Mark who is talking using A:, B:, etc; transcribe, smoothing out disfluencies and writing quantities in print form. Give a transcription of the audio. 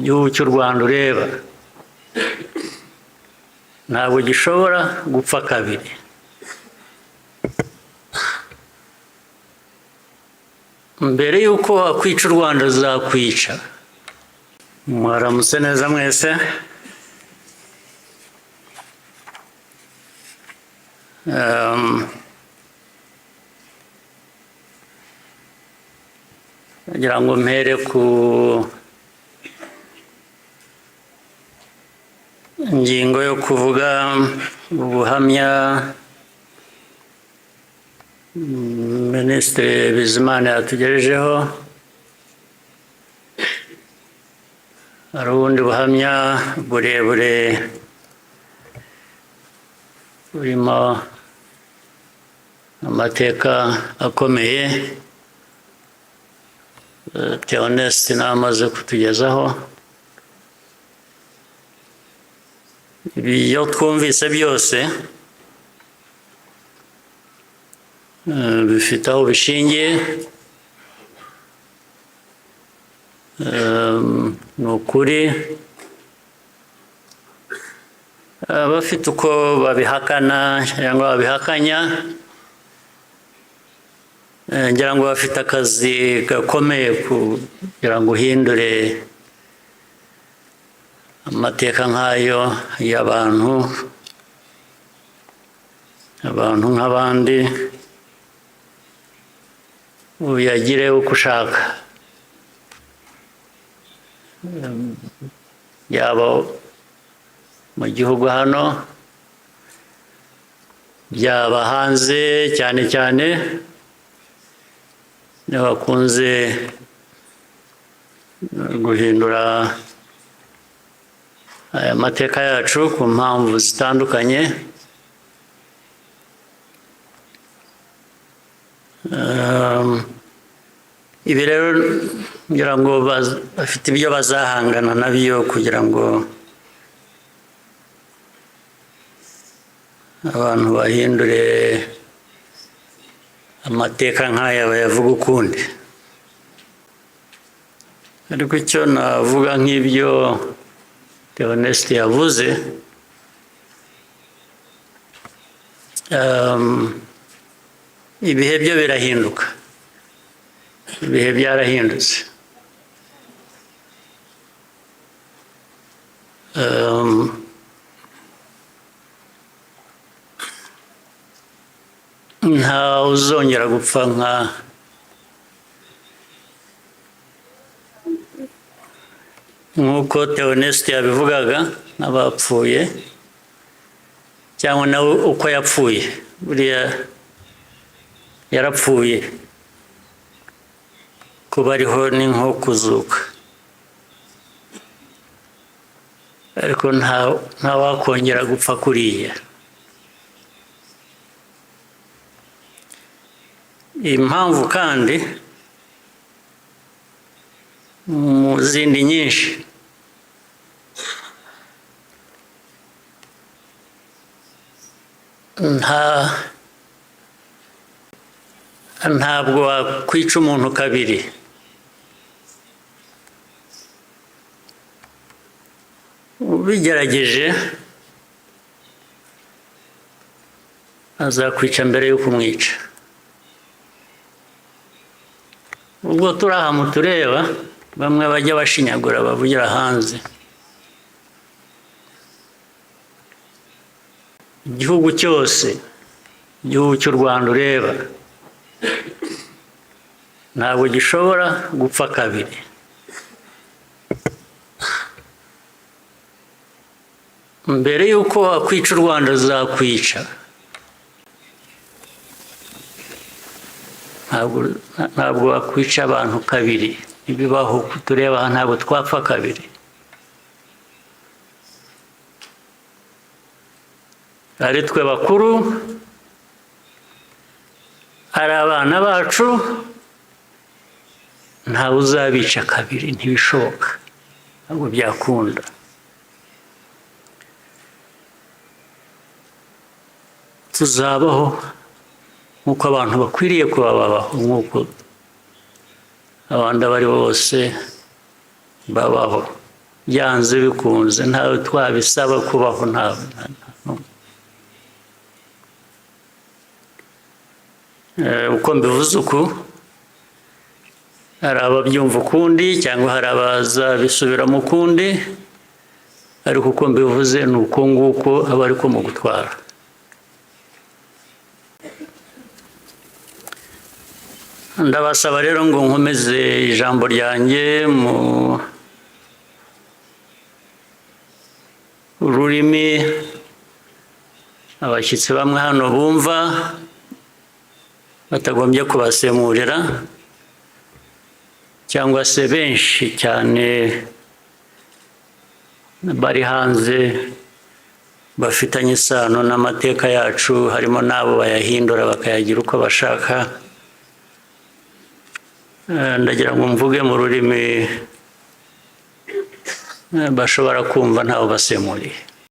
A: igihugu cy'u Rwanda ureba ntabwo gishobora gupfa kabiri. Mbere yuko wakwica u Rwanda Ruzakwica. Mwaramutse neza mwese. Ngira ngo mpere ku ingingo yo kuvuga ubuhamya Minisitiri Bizimana yatugejejeho. Hari ubundi buhamya burebure burimo amateka akomeye Theoneste namaze kutugezaho. Ibyo twumvise byose bifite aho bishingiye. Ni ukuri abafite uko babihakana cyangwa babihakanya, ngira ngo bafite akazi gakomeye kugira ngo uhindure amateka nk'ayo y'abantu nk'abandi, uyagire uko ushaka, yaba mu gihugu hano byaba hanze, cyane cyane bakunze guhindura aya mateka yacu ku mpamvu zitandukanye. Ibi rero ngira ngo bafite ibyo bazahangana nabyo kugira ngo abantu bahindure amateka nk'aya bayavuga ukundi. Ariko icyo navuga nk'ibyo Theoneste yavuze, ibihe byo birahinduka, ibihe byarahindutse. Nta uzongera gupfa nk'uko Theoneste yabivugaga n'abapfuye, cyangwa nawe uko yapfuye. Buriya yarapfuye, kuba ariho ni nko kuzuka, ariko nta wakongera gupfa kuriya. Impamvu kandi mu zindi nyinshi, ntabwo wakwica umuntu kabiri. Ubigerageje azakwica mbere yo kumwica. Ubwo turi aha mutureba, bamwe bajya bashinyagura bavugira hanze. Igihugu cyose, igihugu cy'u Rwanda ureba ntabwo gishobora gupfa kabiri. Mbere yuko wakwica u Rwanda Ruzakwica. Ntabwo wakwica abantu kabiri, ntibibaho. Tureba aha ntabwo twapfa kabiri. Ari twe bakuru, ari abana bacu, ntawe uzabica kabiri, ntibishoboka, ntabwo byakunda. Tuzabaho nk'uko abantu bakwiriye kuba babaho, nk'uko abandi abo ari bo bose babaho. byanze bikunze ntawe twabisaba kubaho ntawe. Uko mbivuze uku hari ababyumva ukundi cyangwa hari abazabisubiramo ukundi, ariko uko mbivuze ni uko nguko aba ariko mu gutwara. Ndabasaba rero ngo nkomeze ijambo ryanjye mu rurimi abashyitsi bamwe hano bumva batagombye kubasemurira, cyangwa se benshi cyane bari hanze bafitanye isano n'amateka yacu, harimo n'abo bayahindura bakayagira uko bashaka. Ndagira ngo mvuge mu rurimi bashobora kumva ntawe basemuriye.